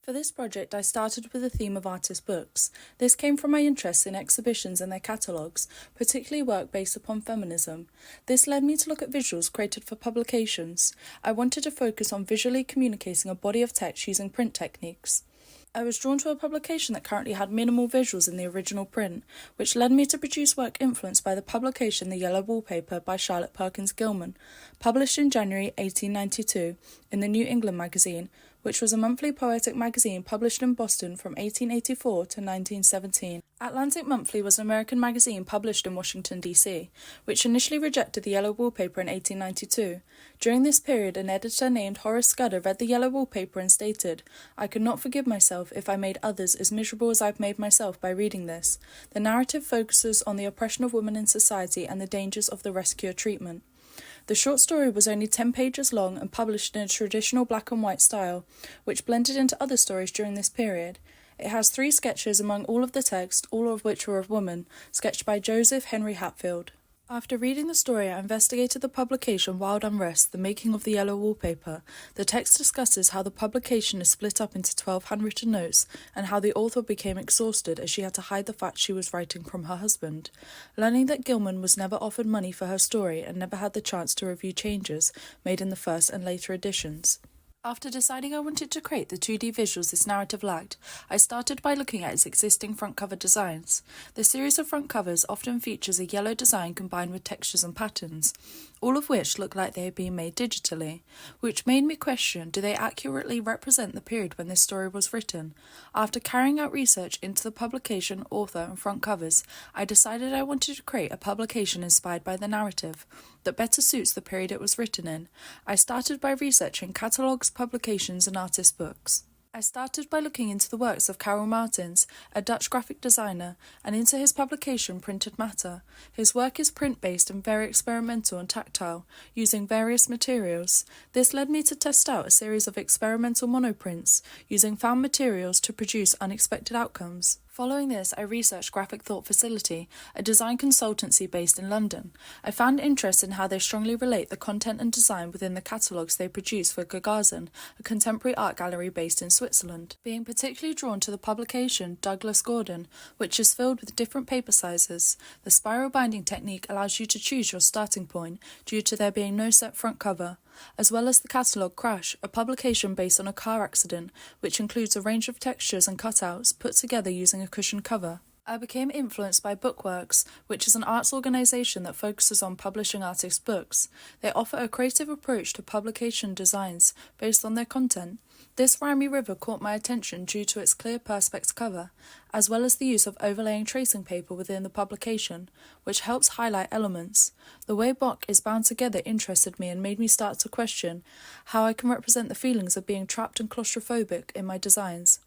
For this project, I started with the theme of artist books. This came from my interest in exhibitions and their catalogues, particularly work based upon feminism. This led me to look at visuals created for publications. I wanted to focus on visually communicating a body of text using print techniques. I was drawn to a publication that currently had minimal visuals in the original print, which led me to produce work influenced by the publication The Yellow Wallpaper by Charlotte Perkins Gilman, published in January 1892 in the New England magazine, which was a monthly poetic magazine published in Boston from 1884 to 1917. Atlantic Monthly was an American magazine published in Washington, D.C., which initially rejected the yellow wallpaper in 1892. During this period, an editor named Horace Scudder read the yellow wallpaper and stated, "I could not forgive myself if I made others as miserable as I've made myself by reading this." The narrative focuses on the oppression of women in society and the dangers of the rescuer treatment. The short story was only 10 pages long and published in a traditional black and white style, which blended into other stories during this period. It has 3 sketches among all of the text, all of which were of women, sketched by Joseph Henry Hatfield. After reading the story, I investigated the publication Wild Unrest, The Making of the Yellow Wallpaper. The text discusses how the publication is split up into 12 handwritten notes and how the author became exhausted as she had to hide the fact she was writing from her husband. Learning that Gilman was never offered money for her story and never had the chance to review changes made in the first and later editions. After deciding I wanted to create the 2D visuals this narrative lacked, I started by looking at its existing front cover designs. The series of front covers often features a yellow design combined with textures and patterns, all of which look like they had been made digitally, which made me question, do they accurately represent the period when this story was written? After carrying out research into the publication, author, and front covers, I decided I wanted to create a publication inspired by the narrative that better suits the period it was written in. I started by researching catalogues, publications, and artist books. I started by looking into the works of Karel Martens, a Dutch graphic designer, and into his publication Printed Matter. His work is print-based and very experimental and tactile, using various materials. This led me to test out a series of experimental monoprints, using found materials to produce unexpected outcomes. Following this, I researched Graphic Thought Facility, a design consultancy based in London. I found interest in how they strongly relate the content and design within the catalogues they produce for Gagazen, a contemporary art gallery based in Switzerland. Being particularly drawn to the publication Douglas Gordon, which is filled with different paper sizes. The spiral binding technique allows you to choose your starting point due to there being no set front cover, as well as the catalogue Crash, a publication based on a car accident, which includes a range of textures and cutouts put together using a cushioned cover. I became influenced by Bookworks, which is an arts organisation that focuses on publishing artists' books. They offer a creative approach to publication designs based on their content. This Rhymy River caught my attention due to its clear perspex cover, as well as the use of overlaying tracing paper within the publication, which helps highlight elements. The way Bok is bound together interested me and made me start to question how I can represent the feelings of being trapped and claustrophobic in my designs.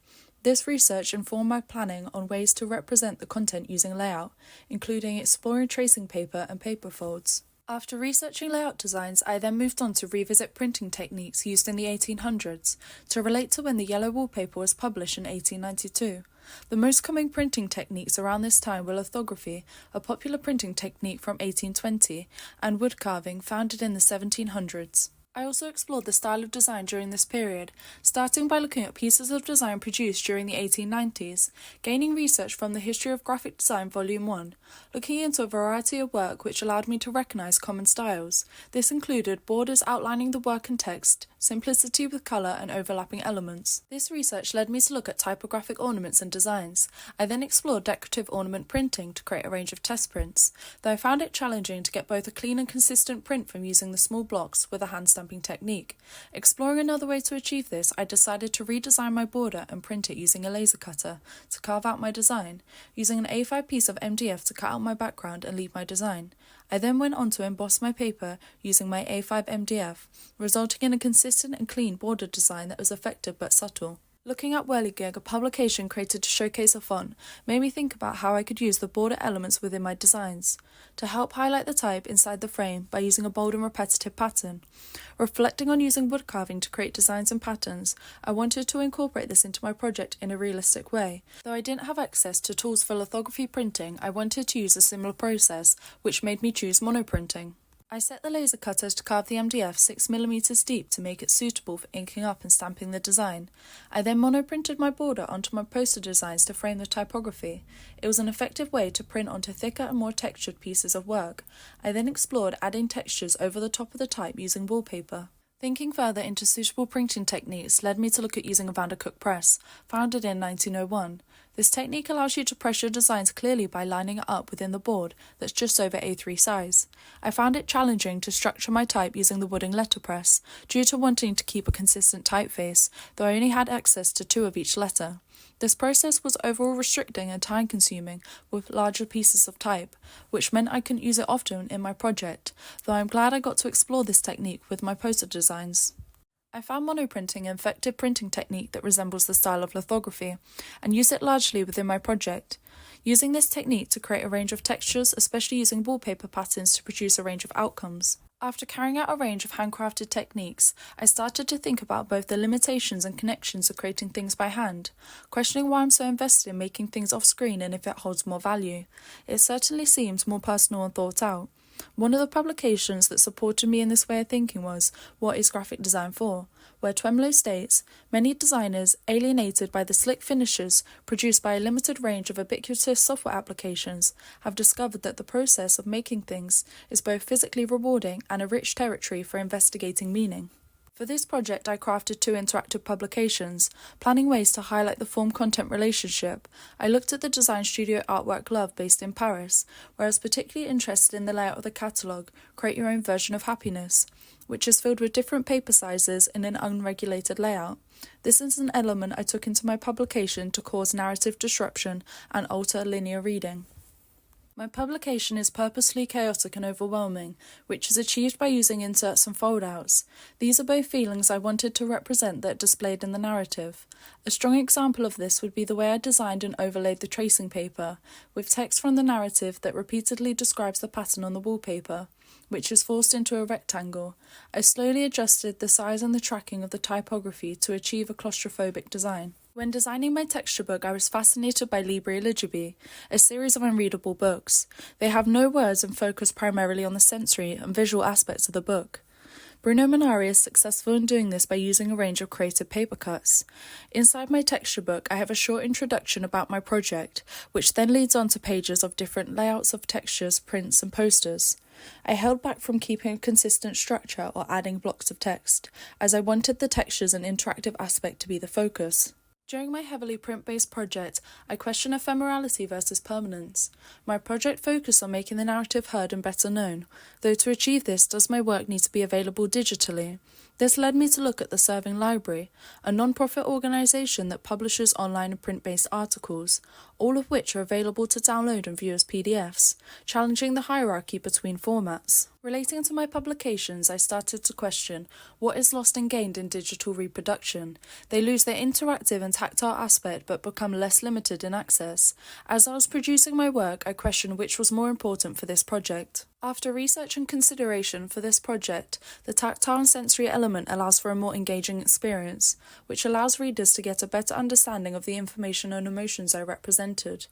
This research informed my planning on ways to represent the content using layout, including exploring tracing paper and paper folds. After researching layout designs, I then moved on to revisit printing techniques used in the 1800s to relate to when the yellow wallpaper was published in 1892. The most common printing techniques around this time were lithography, a popular printing technique from 1820, and wood carving, founded in the 1700s. I also explored the style of design during this period, starting by looking at pieces of design produced during the 1890s, gaining research from the History of Graphic Design Volume 1, looking into a variety of work which allowed me to recognise common styles. This included borders outlining the work and text, simplicity with colour and overlapping elements. This research led me to look at typographic ornaments and designs. I then explored decorative ornament printing to create a range of test prints, though I found it challenging to get both a clean and consistent print from using the small blocks with a hand stamping technique. Exploring another way to achieve this, I decided to redesign my border and print it using a laser cutter to carve out my design, using an A5 piece of MDF to cut out my background and leave my design. I then went on to emboss my paper using my A5 MDF, resulting in a consistent and clean border design that was effective but subtle. Looking at Whirligig, a publication created to showcase a font, made me think about how I could use the border elements within my designs to help highlight the type inside the frame by using a bold and repetitive pattern. Reflecting on using wood carving to create designs and patterns, I wanted to incorporate this into my project in a realistic way. Though I didn't have access to tools for lithography printing, I wanted to use a similar process, which made me choose monoprinting. I set the laser cutter to carve the MDF 6mm deep to make it suitable for inking up and stamping the design. I then monoprinted my border onto my poster designs to frame the typography. It was an effective way to print onto thicker and more textured pieces of work. I then explored adding textures over the top of the type using wallpaper. Thinking further into suitable printing techniques led me to look at using a Vandercook press, founded in 1901. This technique allows you to press your designs clearly by lining it up within the board that's just over A3 size. I found it challenging to structure my type using the wooden letterpress, due to wanting to keep a consistent typeface, though I only had access to 2 of each letter. This process was overall restricting and time-consuming with larger pieces of type, which meant I couldn't use it often in my project, though I'm glad I got to explore this technique with my poster designs. I found monoprinting an effective printing technique that resembles the style of lithography, and use it largely within my project. Using this technique to create a range of textures, especially using wallpaper patterns to produce a range of outcomes. After carrying out a range of handcrafted techniques, I started to think about both the limitations and connections of creating things by hand, questioning why I'm so invested in making things off-screen and if it holds more value. It certainly seems more personal and thought out. One of the publications that supported me in this way of thinking was What is Graphic Design For?, where Twemlow states, many designers, alienated by the slick finishes produced by a limited range of ubiquitous software applications, have discovered that the process of making things is both physically rewarding and a rich territory for investigating meaning. For this project, I crafted 2 interactive publications, planning ways to highlight the form-content relationship. I looked at the design studio Artwork Love based in Paris, where I was particularly interested in the layout of the catalogue, Create Your Own Version of Happiness, which is filled with different paper sizes in an unregulated layout. This is an element I took into my publication to cause narrative disruption and alter linear reading. My publication is purposely chaotic and overwhelming, which is achieved by using inserts and foldouts. These are both feelings I wanted to represent that are displayed in the narrative. A strong example of this would be the way I designed and overlaid the tracing paper, with text from the narrative that repeatedly describes the pattern on the wallpaper, which is forced into a rectangle. I slowly adjusted the size and the tracking of the typography to achieve a claustrophobic design. When designing my texture book, I was fascinated by Libri Ligibi, a series of unreadable books. They have no words and focus primarily on the sensory and visual aspects of the book. Bruno Munari is successful in doing this by using a range of creative paper cuts. Inside my texture book, I have a short introduction about my project, which then leads on to pages of different layouts of textures, prints, and posters. I held back from keeping a consistent structure or adding blocks of text, as I wanted the textures and interactive aspect to be the focus. During my heavily print-based project, I questioned ephemerality versus permanence. My project focused on making the narrative heard and better known, though to achieve this, does my work need to be available digitally? This led me to look at the Serving Library, a non-profit organisation that publishes online and print-based articles, all of which are available to download and view as PDFs, challenging the hierarchy between formats. Relating to my publications, I started to question what is lost and gained in digital reproduction. They lose their interactive and tactile aspect but become less limited in access. As I was producing my work, I questioned which was more important for this project. After research and consideration for this project, the tactile and sensory element allows for a more engaging experience, which allows readers to get a better understanding of the information and emotions I represented.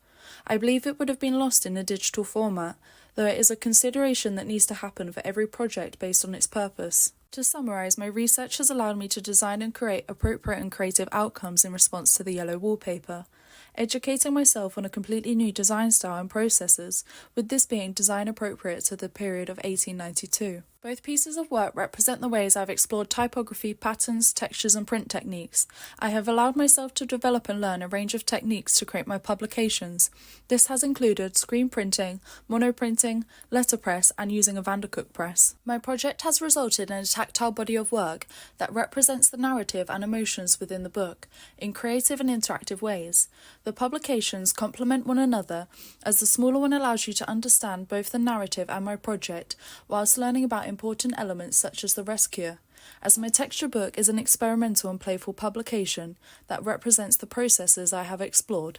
I believe it would have been lost in a digital format, though it is a consideration that needs to happen for every project based on its purpose. To summarise, my research has allowed me to design and create appropriate and creative outcomes in response to the yellow wallpaper, educating myself on a completely new design style and processes, with this being design appropriate to the period of 1892. Both pieces of work represent the ways I've explored typography, patterns, textures and print techniques. I have allowed myself to develop and learn a range of techniques to create my publications. This has included screen printing, monoprinting, letterpress and using a Vandercook press. My project has resulted in a tactile body of work that represents the narrative and emotions within the book in creative and interactive ways. The publications complement one another, as the smaller one allows you to understand both the narrative and my project, whilst learning about important elements such as the rescue, as my texture book is an experimental and playful publication that represents the processes I have explored.